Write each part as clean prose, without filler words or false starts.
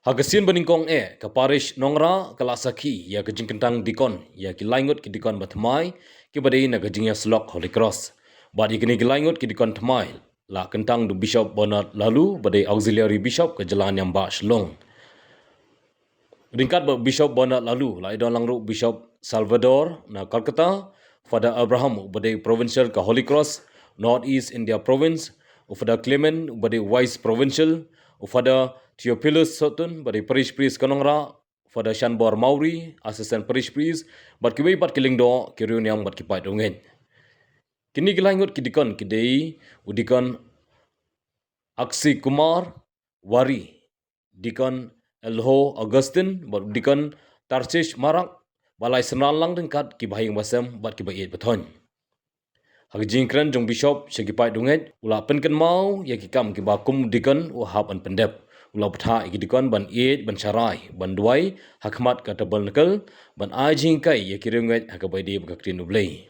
Hagasian nyngkong ke parish Nongrah Kalasaki ya ke kyntang dikon ya ki laingut ki dikon batmai ki badai na gajingya slok Holy Cross. Bad ikini ki laingut ki dikon tmai la kyntang du Bishop Bernard lalu badai auxiliary bishop ke jalan yang ba Shlong. Ringkat Bishop Bernard lalu la idon langru Bishop Salvador na Calcutta, Father Abraham badai provincial ke Holy Cross North East India Province, Father Clement badai Vice Provincial, Father Theophilus Sutton badai Parish Priest Nongrah, Father Shanbor Mauri Assistant Parish Priest bat kiwei bat kiling do kiriun yang bat kipai dongen. Kini kilangut kidikon kidei udikon Aksi Kumar Wari, dikon Elho Augustine bat dikon Tarsish Marak balai senal lang dengkat kibahing basam bat kibai beton. Hagjingkran jong bishop segipai dongen ula penken mau ya kikam kibakum dikon wahab an pendep. Ulau petha ikidikon ban ban syarai ban duai hakmat kata bal nakal ban ajing kai ya kiringet hakabai di bagakrin ublei.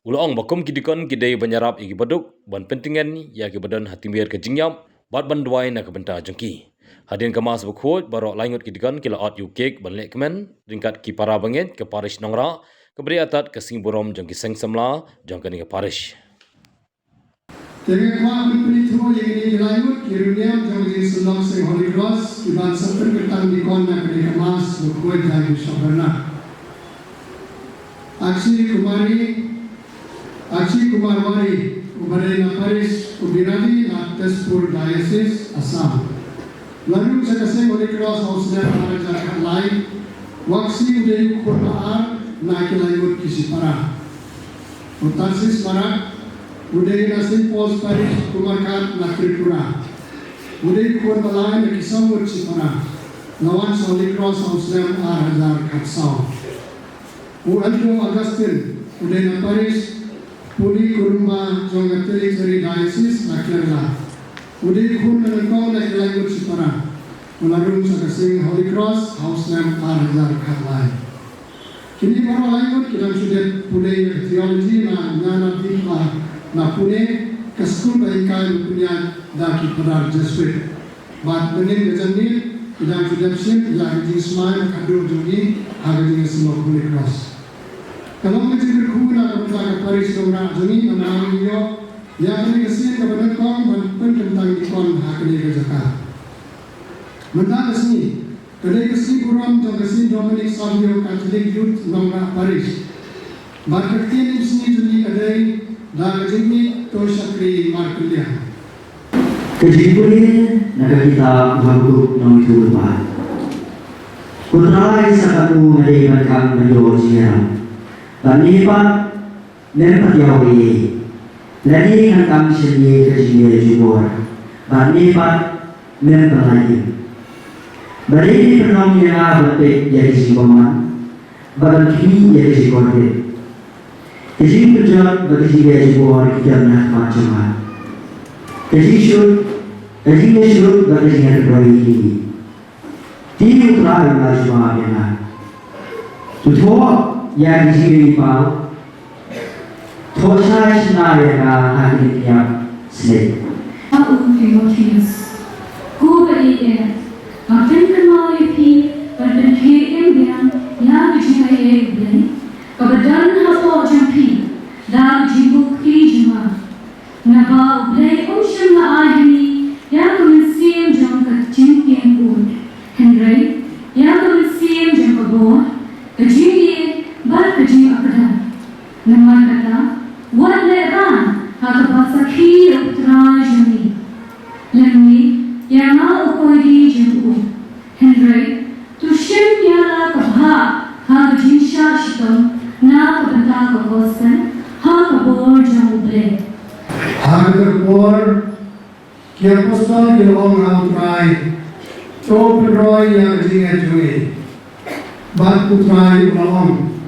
Ulang bakum kidikon kidai banyarap ikibaduk ban pentingan ya kibadan hatimir ke jingyap bat ban duai nak benta jengki. Hadin kemas bukhot barok laingut kidikon kila ot UK ban lekmen ringkat ki para banget ke parish Nongrah keberi atat ke singburom jengki sengsemla jengkani ke parish. Dengan kuat berperintah yang ini dilanjut, kiruniam jauh di Sulawesi Sing Holy Cross, iban sepen ketang dikon nak dikemas berkuat dari sabarna. Aksi Kumarwari, Ordination Parish, Ubiradi, Tespur Diocese, Assam. Lalu sekasih Holy Cross Hausnya para jarakat lain, waksi dari Khubor nak dilanjut kisi para. Otasis para Ordination Post Parish Kumarkat na Tripura. Udai kuan balai na kisawut si para. Lawan Holy Cross Hausnem Hazar Katsau. Andrew Augustine Ordination Parish Puli Kurumba Jong Territory Diocese na Kerala. Udai kun na nyngkong na laingut si para. Melalui sakasing Holy Cross Hausnem Hazar Katlai. Kini para laingut kita sudah pulai theology na nyana dikla na Pune ke skul bahikai punya daki pedar Jesuit. Bat menin kejanil idang redemption idang jing smile kadur jungi harga jing semua Holy Cross. Kalau kecil berkumpul nak ke Parish Nongrah jungi menang yo yang ini kesin kepada kong dan pententang dikon hakni ke Jakarta. Mentang kesini kedai kesin buram jong kesin Dominic Savio Catholic Youth Nongrah Parish. Bat kertin sini jungi kedai dan jengni to sakri markulia. Kejipuni naga kita baru nong itu lepas. Putra isakamu ngadi mereka menjual siaran. Bani pak nempat yawi. Lagi kantang seni kerja Khubor. Bani pak nempat lagi. Bani penongnya betul jadi simpanan. Badan kini jadi simpanan. Kesi kerja bagi dia Khubor kita nak macam. Kesi syurut bagi dia terbaik ini. Tiada terakhir lagi macamnya. Tujuh yang disini pau. Thosai senarai hari ini selesai. Aku Timotheus. Ku berikan. Makin kenal ipi, pada kian dia yang dijai beli. Kebetulan hafal jampi dan jibuk hijma. Nabal beli unsur ahli yang kemensiam jam kecingkian ud. Henry yang kemensiam jam Khubor. Kejini bar kejing akadam. Nama kata wan leran hakapasa kiri utra jami. Lengi yang mau koi jam ud. Henry tu shem yara kabha hakajin shashtam. Na kebentar kekosan, Khubor jauh beli. Khubor, kia postal kia orang outrai, top roy yang jingat jui, bat putrai ulang.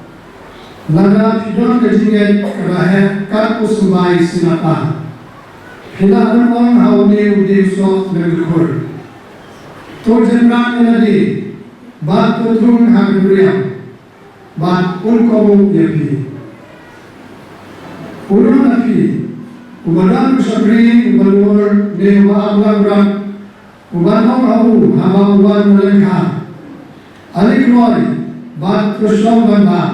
Laga pidon kejingat kerana kat usumbai sinapa. Kita ulang haune udah sok berkur. To jenran nadi, bat putrun Khubor. Bat ulkomu yapi, ulun api, ubadan usabri ubalur dewa ablagram, ubadong abu hama uba Malenka, Alikloi, Bat Kushong Banban,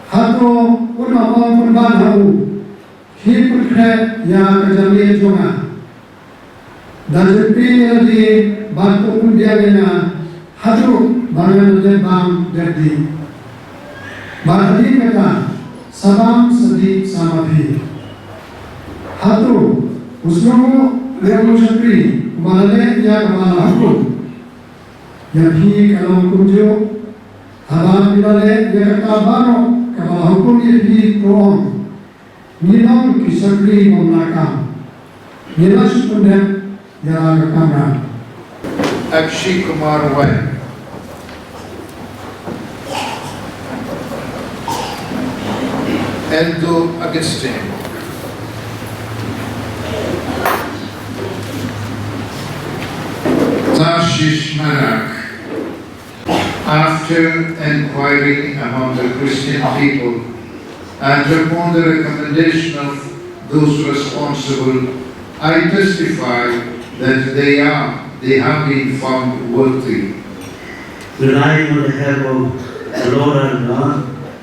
Hato, Unapon Banban Hau, Hipukre, Ya Kajami Jonga, Dajepi Yadi, Batu Kundiagena, Hatu, Bangan Lebam Derdi, Bahadi Kata, Sabam Sadi Samathi, Hatu, Usromo, Leono Shakri, Malale Ya Kamala Haku, Yahi Kalam Kunjo, Habam Bilale Ya Kabano, Kamala Hukum Yahi Proom, Nilam Kisakri Mamlaka, Nilash Pundem Ya Kamra. Akshi Kumar Wen. Eldo Agustin. Tashish Marak. After inquiring among the Christian people and upon the recommendation of those responsible, I testify that they have been found worthy. Relying on the help of the Lord our God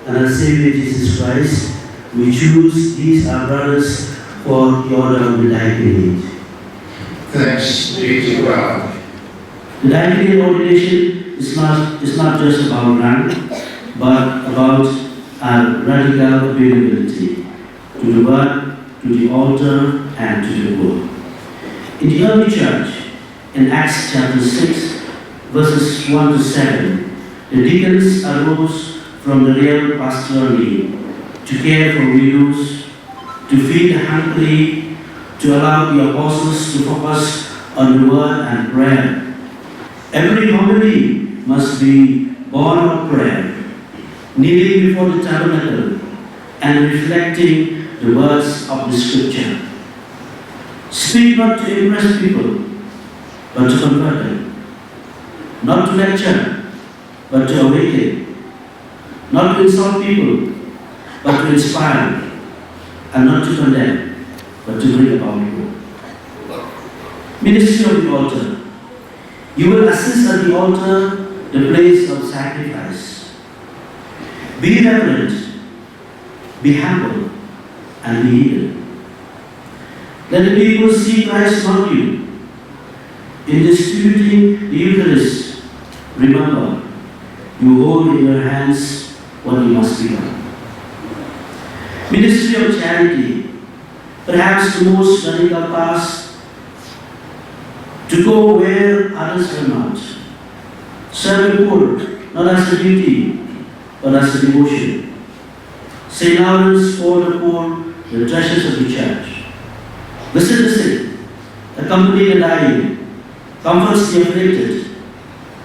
and our Savior Jesus Christ, we choose these our brothers for the order of the diaconate. Thanks be to God. The diaconate ordination is not just about rank, but about our radical availability to the word, to the altar, and to the poor. In the early church, in Acts chapter 6, verses 1 to 7, the deacons arose from the real pastoral need to care for widows, to feed the hungry, to allow the apostles to focus on the word and prayer. Every homily must be born of prayer, kneeling before the tabernacle and reflecting the words of the scripture. Speak not to impress people, but to convert them. Not to lecture, but to awaken. Not to insult people, but to inspire. And not to condemn, but to bring about hope. Ministry of the altar. You will assist at the altar, the place of sacrifice. Be reverent, be humble, and be eager. Let the people see Christ not you. In distributing the Eucharist, remember, you hold in your hands what you must become. Ministry of charity, perhaps the most radical task, to go where others are not. Serve the poor, not as a duty, but as a devotion. St. Lawrence called the poor the treasures of the church. Visit the sick, accompany the dying, comforts the afflicted.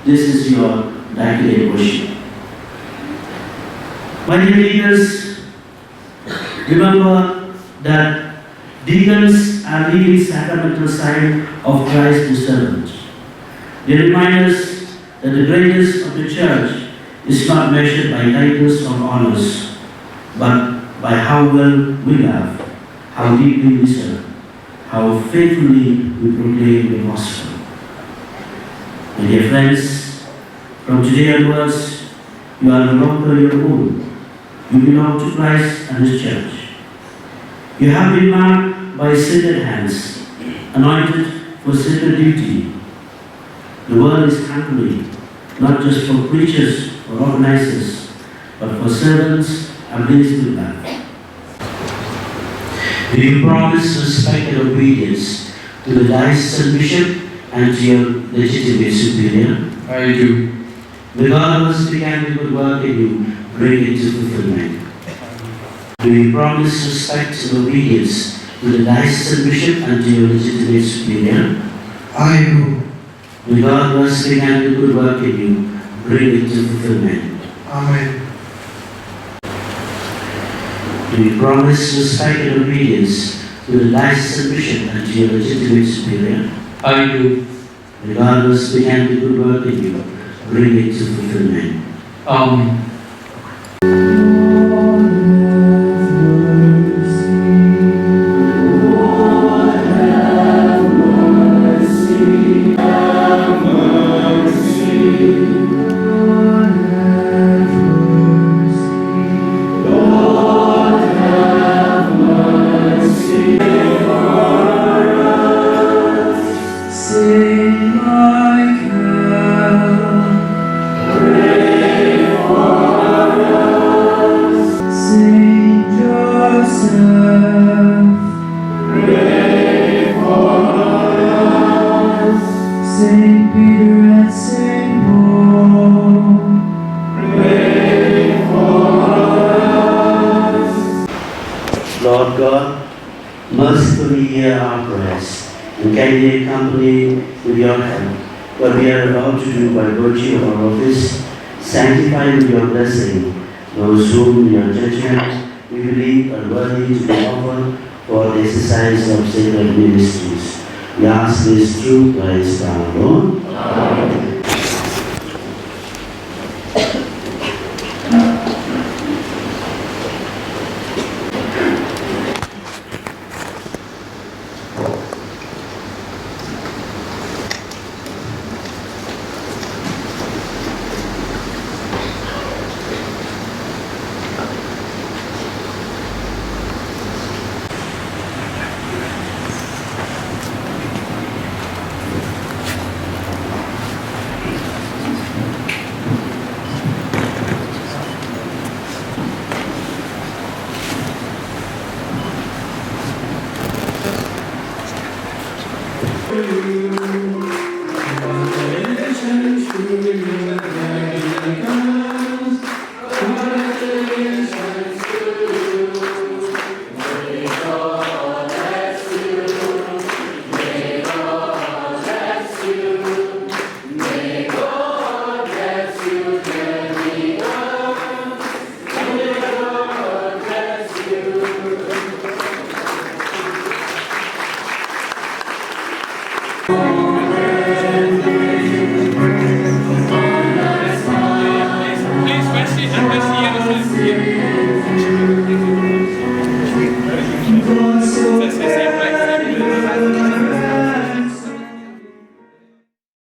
This is your diaconate worship. My dear leaders, remember that deacons are living sacramental sign of Christ the servant. They remind us that the greatness of the church is not measured by titles or honors, but by how well we love, how deeply we serve, how faithfully we proclaim the gospel. My dear friends, from today onwards, you are no longer your own. You belong to Christ and His church. You have been marked by sacred hands, anointed for sacred duty. The world is hungry, not just for preachers or organizers, but for servants ablaze with love. Do you promise respect and obedience to the diocesan bishop and to your legitimate superior? I do. May God who has began the good work in you bring it to fulfillment. Do you promise respect and obedience to the diocesan bishop and to your legitimate superior? I do. May God who has began the good work in you bring it to fulfillment. Amen. Do you promise respect and obedience to the diocesan bishop and to your legitimate superior? I do. May God who has began the good work in you bring it to fulfillment. Amen. Have mercy. Saint Peter and Saint Paul. Lord God, mercifully hear our prayers and kindly accompany with your help what we are about to do by virtue of our office. Sanctify with your blessing those whom in your judgment we believe are worthy to be offered for the exercise of sacred ministries. We ask this through Christ our Lord.